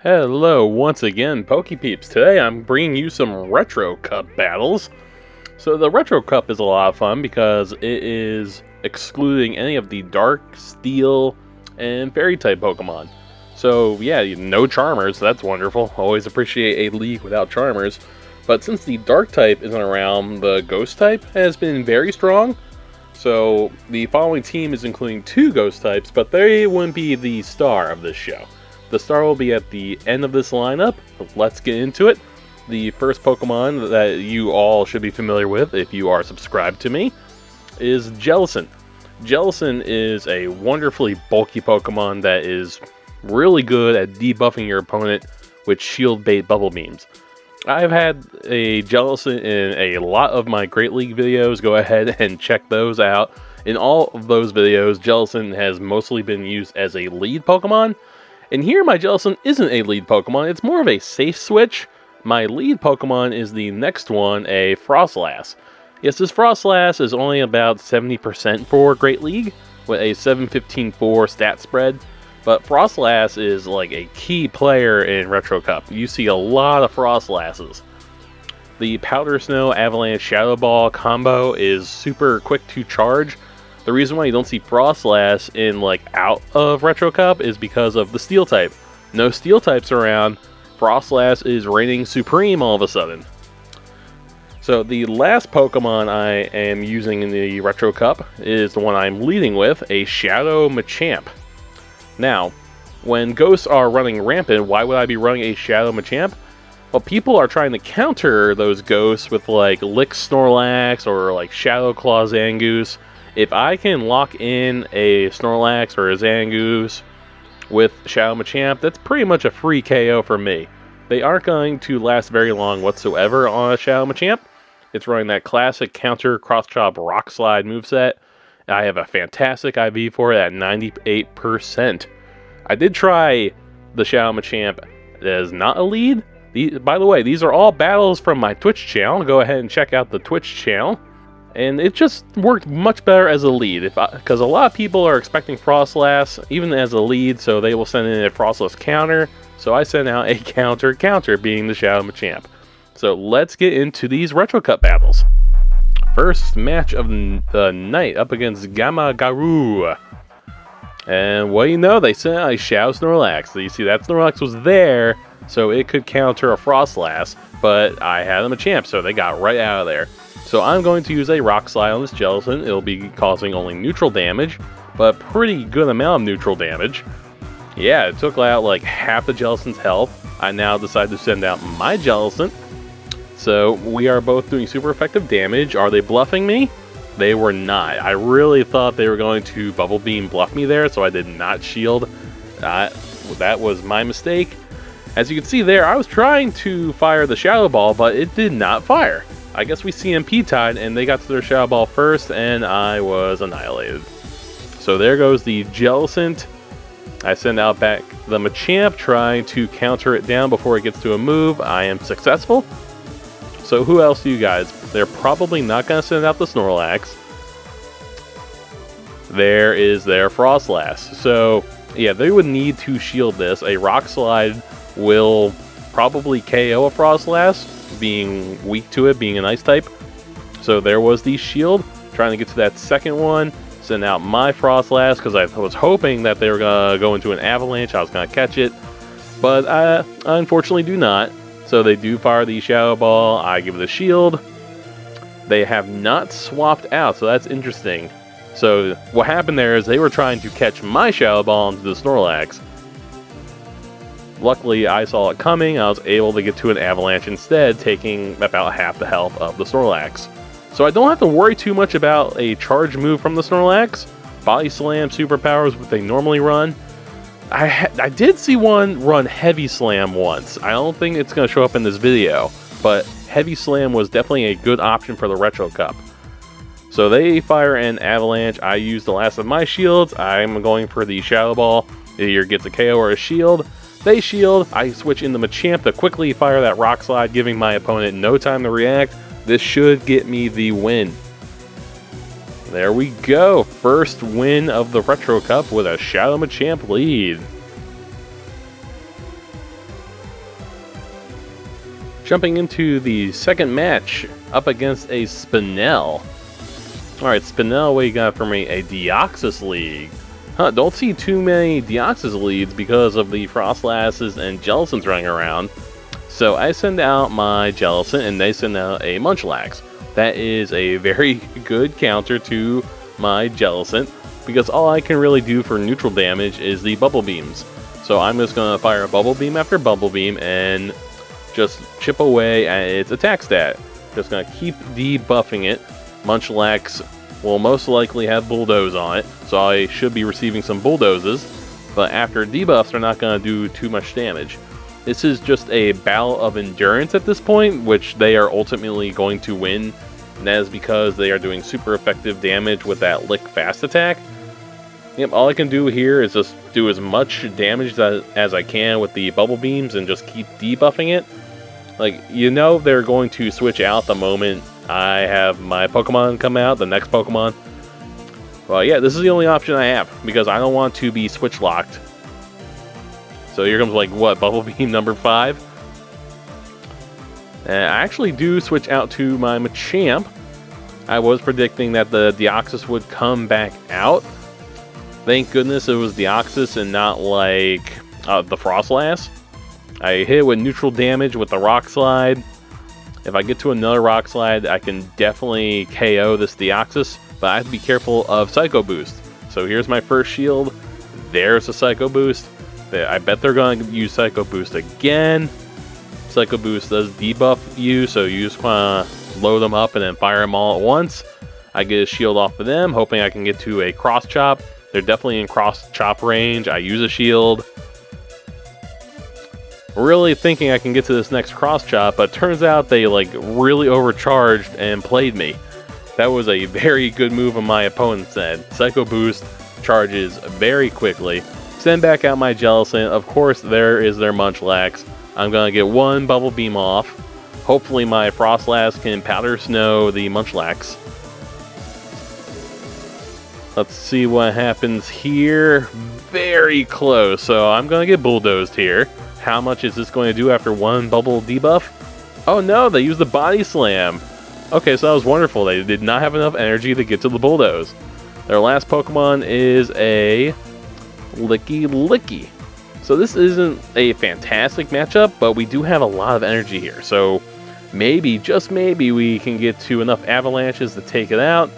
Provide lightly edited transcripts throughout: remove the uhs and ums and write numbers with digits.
Hello once again, Pokepeeps. Today I'm bringing you some Retro Cup battles. So the Retro Cup is a lot of fun because it is excluding any of the Dark, Steel, and Fairy type Pokemon. So yeah, no Charmers, that's wonderful. Always appreciate a league without Charmers. But since the Dark type isn't around, the Ghost type has been very strong. So the following team is including two Ghost types, but they wouldn't be the star of this show. The star will be at the end of this lineup. Let's get into it. The first Pokemon that you all should be familiar with if you are subscribed to me is Jellicent. Jellicent is a wonderfully bulky Pokemon that is really good at debuffing your opponent with shield bait bubble beams. I've had a Jellicent in a lot of my Great League videos. Go ahead and check those out. In all of those videos, Jellicent has mostly been used as a lead Pokemon. And here my Jellicent isn't a lead Pokemon, it's more of a safe switch. My lead Pokemon is the next one, a Froslass. Yes, this Froslass is only about 70% for Great League, with a 715-4 stat spread. But Froslass is like a key player in Retro Cup. You see a lot of Froslasses. The Powder Snow Avalanche Shadow Ball combo is super quick to charge. The reason why you don't see Froslass in out of Retro Cup is because of the Steel type. No Steel types around, Froslass is reigning supreme all of a sudden. So the last Pokemon I am using in the Retro Cup is the one I'm leading with, a Shadow Machamp. Now, when ghosts are running rampant, why would I be running a Shadow Machamp? Well, people are trying to counter those ghosts with Lick Snorlax or Shadow Claw Zangoose. If I can lock in a Snorlax or a Zangoose with Shadow Machamp, that's pretty much a free KO for me. They aren't going to last very long whatsoever on a Shadow Machamp. It's running that classic counter cross-chop rock slide moveset. I have a fantastic IV for it at 98%. I did try the Shadow Machamp as not a lead. By the way, these are all battles from my Twitch channel. Go ahead and check out the Twitch channel. And it just worked much better as a lead, because a lot of people are expecting Froslass, even as a lead, so they will send in a Froslass counter. So I sent out a counter being the Shadow Machamp. So let's get into these Retro Cup battles. First match of the night up against Gamu. And what do you know, they sent out a Shadow Snorlax. So you see that Snorlax was there, so it could counter a Froslass, but I had a Machamp, so they got right out of there. So I'm going to use a Rock Slide on this Jellicent. It'll be causing only neutral damage, but a pretty good amount of neutral damage. Yeah, it took out half the Jellicent's health. I now decide to send out my Jellicent. So we are both doing super effective damage. Are they bluffing me? They were not. I really thought they were going to Bubble Beam bluff me there, so I did not shield. That was my mistake. As you can see there, I was trying to fire the Shadow Ball, but it did not fire. I guess we CMP tied, and they got to their Shadow Ball first, and I was annihilated. So there goes the Jellicent. I send out back the Machamp, trying to counter it down before it gets to a move. I am successful. So who else do you guys? They're probably not going to send out the Snorlax. There is their Froslass. So yeah, they would need to shield this. A Rock Slide will probably KO a Froslass, being weak to it, being an Ice type. So there was the shield, trying to get to that second one, send out my Froslass, because I was hoping that they were going to go into an Avalanche, I was going to catch it, but I unfortunately do not. So they do fire the Shadow Ball, I give it a shield. They have not swapped out, so that's interesting. So what happened there is they were trying to catch my Shadow Ball into the Snorlax. Luckily, I saw it coming. I was able to get to an Avalanche instead, taking about half the health of the Snorlax. So I don't have to worry too much about a charge move from the Snorlax. Body Slam superpowers, what they normally run. I did see one run Heavy Slam once. I don't think it's going to show up in this video, but Heavy Slam was definitely a good option for the Retro Cup. So they fire an Avalanche. I use the last of my shields. I'm going for the Shadow Ball. It either gets a KO or a shield. They shield, I switch into Machamp to quickly fire that Rock Slide, giving my opponent no time to react. This should get me the win. There we go, first win of the Retro Cup with a Shadow Machamp lead. Jumping into the second match, up against a Spinel. Alright, Spinel, what you got for me? A Deoxys lead. Huh, don't see too many Deoxys leads because of the Froslasses and Jellicents running around. So I send out my Jellicent and they send out a Munchlax. That is a very good counter to my Jellicent, because all I can really do for neutral damage is the Bubble Beams. So I'm just going to fire a Bubble Beam after Bubble Beam and just chip away at its attack stat. Just going to keep debuffing it. Munchlax will most likely have Bulldoze on it, so I should be receiving some Bulldozes, but after debuffs they're not going to do too much damage. This is just a battle of endurance at this point, which they are ultimately going to win, and that is because they are doing super effective damage with that Lick Fast attack. Yep, all I can do here is just do as much damage as I can with the Bubble Beams and just keep debuffing it. Like, you know they're going to switch out the moment I have my Pokemon come out, the next Pokemon. Well, yeah, this is the only option I have, because I don't want to be switch locked. So here comes, like, what, Bubble Beam number 5? And I actually do switch out to my Machamp. I was predicting that the Deoxys would come back out. Thank goodness it was Deoxys and not, like, the Froslass. I hit it with neutral damage with the Rock Slide. If I get to another Rock Slide, I can definitely KO this Deoxys, but I have to be careful of Psycho Boost. So here's my first shield. There's a Psycho Boost. I bet they're going to use Psycho Boost again. Psycho Boost does debuff you, so you just want to load them up and then fire them all at once. I get a shield off of them, hoping I can get to a Cross Chop. They're definitely in Cross Chop range. I use a shield. Really thinking I can get to this next Cross Chop, but turns out they like really overcharged and played me. That was a very good move on my opponent's end. Psycho Boost charges very quickly. Send back out my Jellicent. Of course, there is their Munchlax. I'm gonna get one Bubble Beam off. Hopefully my Froslass can Powder Snow the Munchlax. Let's see what happens here. Very close, so I'm gonna get bulldozed here. How much is this going to do after one bubble debuff? Oh no, they used the Body Slam. Okay, so that was wonderful. They did not have enough energy to get to the bulldoze. Their last Pokemon is a Licky. So this isn't a fantastic matchup, but we do have a lot of energy here. So maybe, just maybe, we can get to enough avalanches to take it out.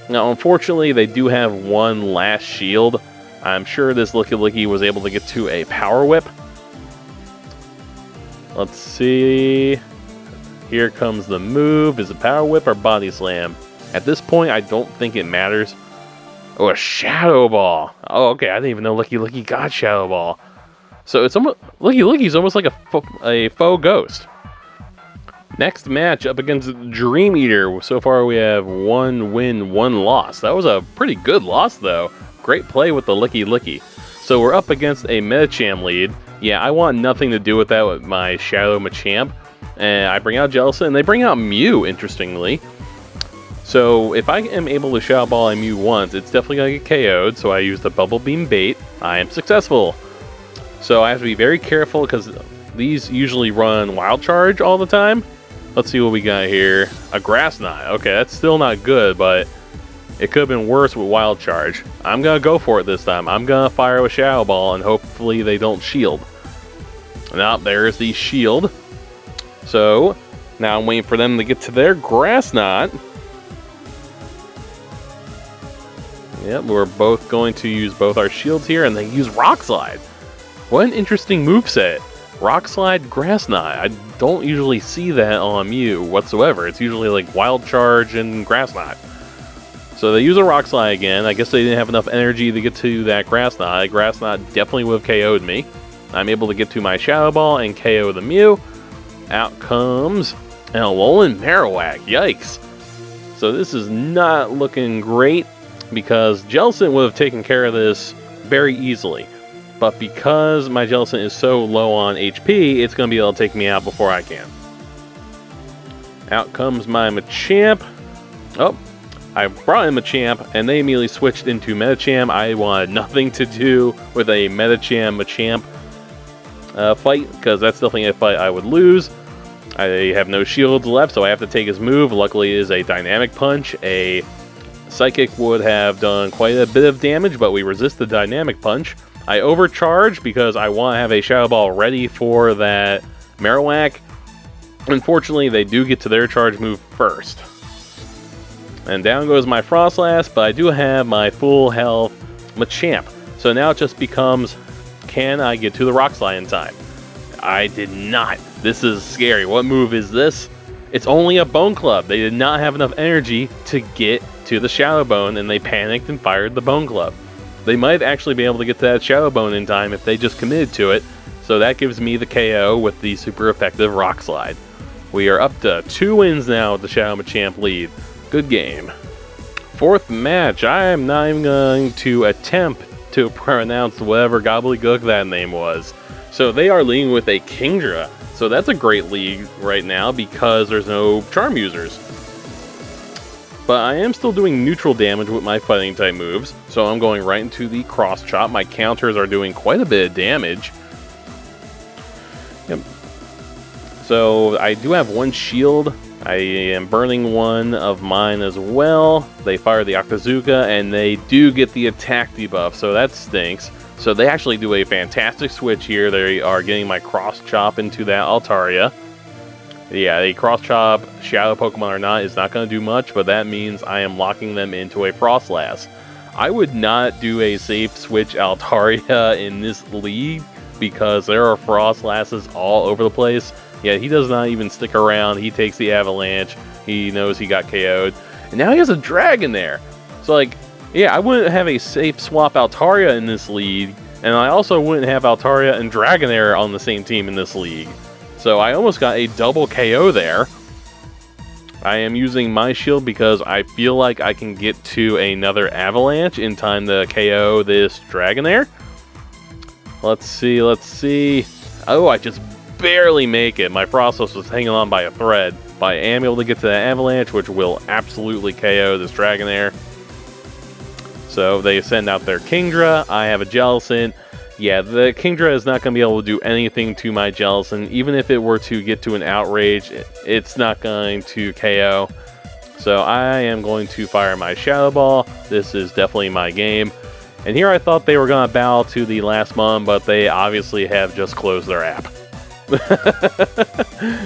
Now, unfortunately, they do have one last shield. I'm sure this Licky was able to get to a Power Whip. Let's see. Here comes the move. Is it Power Whip or Body Slam? At this point, I don't think it matters. Oh, a Shadow Ball. Oh, okay. I didn't even know Licky got Shadow Ball. So it's almost Licky's almost like a faux ghost. Next match up against Dream Eater. So far we have 1 win, 1 loss. That was a pretty good loss though. Great play with the Licky. So we're up against a Medicham lead. Yeah, I want nothing to do with that with my Shadow Machamp. And I bring out Jellicent, and they bring out Mew, interestingly. So if I am able to Shadow Ball a Mew once, it's definitely going to get KO'd, so I use the Bubble Beam bait. I am successful. So I have to be very careful, because these usually run Wild Charge all the time. Let's see what we got here. A Grass Knot. Okay, that's still not good, but it could have been worse with Wild Charge. I'm going to go for it this time. I'm going to fire with Shadow Ball, and hopefully they don't shield. Now, there's the shield. So, now I'm waiting for them to get to their Grass Knot. Yep, we're both going to use both our shields here, and they use Rock Slide. What an interesting moveset. Rock Slide, Grass Knot. I don't usually see that on Mew whatsoever. It's usually like Wild Charge and Grass Knot. So they use a Rock Slide again. I guess they didn't have enough energy to get to that Grass Knot. Grass Knot definitely would have KO'd me. I'm able to get to my Shadow Ball and KO the Mew. Out comes an Alolan Marowak. Yikes. So this is not looking great, because Jellicent would have taken care of this very easily. But because my Jellicent is so low on HP, it's going to be able to take me out before I can. Out comes my Machamp. Oh, I brought in Machamp, and they immediately switched into Medicham. I wanted nothing to do with a Medicham Machamp fight, because that's definitely a fight I would lose. I have no shields left, so I have to take his move. Luckily, it is a dynamic punch. A psychic would have done quite a bit of damage, but we resist the dynamic punch. I overcharge because I want to have a Shadow Ball ready for that Marowak. Unfortunately, they do get to their charge move first. And down goes my Froslass, but I do have my full health Machamp. So now it just becomes, can I get to the Rock Slide in time? I did not. This is scary. What move is this? It's only a Bone Club. They did not have enough energy to get to the Shadow Bone, and they panicked and fired the Bone Club. They might actually be able to get to that Shadow Bone in time if they just committed to it. So that gives me the KO with the super effective Rock Slide. We are up to 2 wins now with the Shadow Machamp lead. Good game. 4th match. I am not even going to attempt to pronounce whatever gobbledygook that name was. So they are leading with a Kingdra. So that's a great lead right now because there's no charm users. But I am still doing neutral damage with my fighting type moves. So I'm going right into the cross chop. My counters are doing quite a bit of damage. Yep. So I do have 1 shield. I am burning 1 of mine as well. They fire the Octazooka and they do get the attack debuff, so that stinks. So they actually do a fantastic switch here. They are getting my cross chop into that Altaria. Yeah, a cross chop, Shadow Pokemon or not, is not going to do much, but that means I am locking them into a Froslass. I would not do a safe switch Altaria in this league because there are Froslasses all over the place. Yeah, he does not even stick around. He takes the Avalanche. He knows he got KO'd. And now he has a Dragon there. So, like, yeah, I wouldn't have a safe swap Altaria in this league. And I also wouldn't have Altaria and Dragonair on the same team in this league. So I almost got a double KO there. I am using my shield because I feel like I can get to another Avalanche in time to KO this Dragonair. Let's see, let's see. Oh, I just barely make it. My Froslass was hanging on by a thread. But I am able to get to that Avalanche, which will absolutely KO this Dragonair. So they send out their Kingdra. I have a Jellicent. Yeah, the Kingdra is not going to be able to do anything to my Jellicent. Even if it were to get to an Outrage, it's not going to KO. So I am going to fire my Shadow Ball. This is definitely my game. And here I thought they were going to bow to the last mon, but they obviously have just closed their app.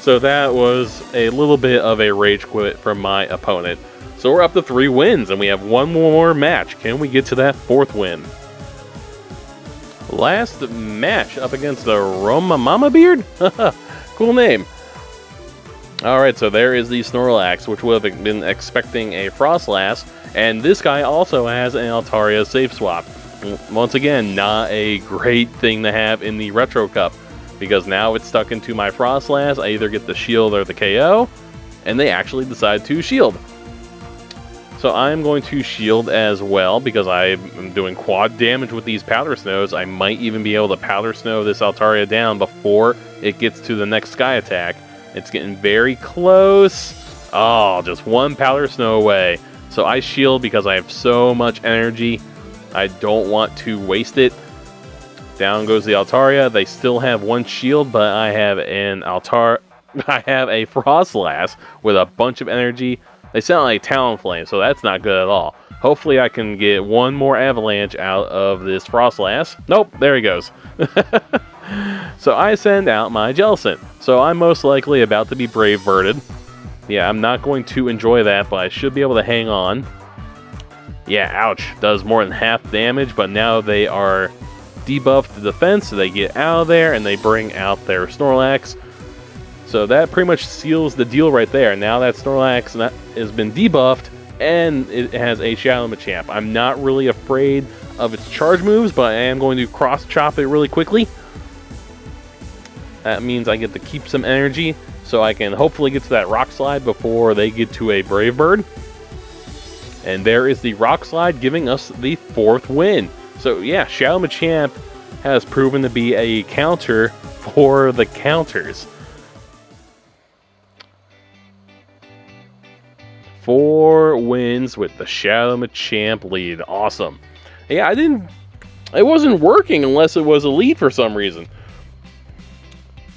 So that was a little bit of a rage quit from my opponent. So we're up to 3 wins, and we have 1 more match. Can we get to that 4th win? Last match up against the Roma Mama Beard? Cool name. Alright, so there is the Snorlax, which would have been expecting a Froslass. And this guy also has an Altaria safe swap. Once again, not a great thing to have in the Retro Cup. Because now it's stuck into my Froslass. I either get the shield or the KO. And they actually decide to shield. So I'm going to shield as well because I'm doing quad damage with these Powder Snows. I might even be able to Powder Snow this Altaria down before it gets to the next Sky Attack. It's getting very close. Oh, just 1 Powder Snow away. So I shield because I have so much energy. I don't want to waste it. Down goes the Altaria. They still have 1 shield, but I have an I have a Froslass with a bunch of energy. They sound like Talonflame, so that's not good at all. Hopefully I can get 1 more Avalanche out of this Froslass. Nope, there he goes. So I send out my Jellicent. So I'm most likely about to be Brave Birded. Yeah, I'm not going to enjoy that, but I should be able to hang on. Yeah, ouch. Does more than half damage, but now they are debuffed to defense, so they get out of there and they bring out their Snorlax. So that pretty much seals the deal right there. Now that Snorlax has been debuffed and it has a Shadow Machamp. I'm not really afraid of its charge moves, but I am going to cross chop it really quickly. That means I get to keep some energy so I can hopefully get to that Rock Slide before they get to a Brave Bird. And there is the Rock Slide giving us the 4th win. So yeah, Shadow Machamp has proven to be a counter for the counters. 4 wins with the Shadow Machamp lead. Awesome. Yeah, it wasn't working unless it was a lead for some reason.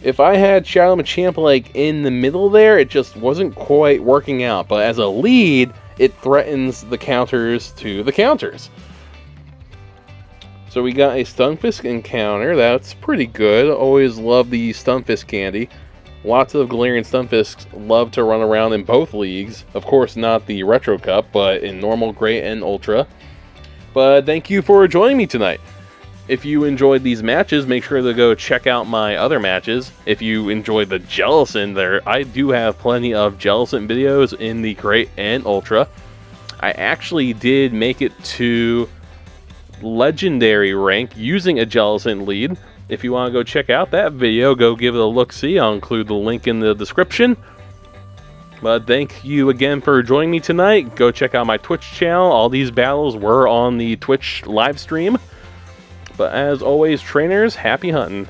If I had Shadow Machamp like in the middle there, it just wasn't quite working out. But as a lead, it threatens the counters to the counters. So we got a Stunfisk encounter. That's pretty good. Always love the Stunfisk candy. Lots of Galarian Stunfisks love to run around in both leagues. Of course, not the Retro Cup, but in Normal, Great, and Ultra. But thank you for joining me tonight. If you enjoyed these matches, make sure to go check out my other matches. If you enjoyed the Jellicent there, I do have plenty of Jellicent videos in the Great and Ultra. I actually did make it to Legendary rank using a Jellicent lead. If you want to go check out that video, go give it a look-see. I'll include the link in the description. But thank you again for joining me tonight. Go check out my Twitch channel. All these battles were on the Twitch live stream. But as always, trainers, happy hunting.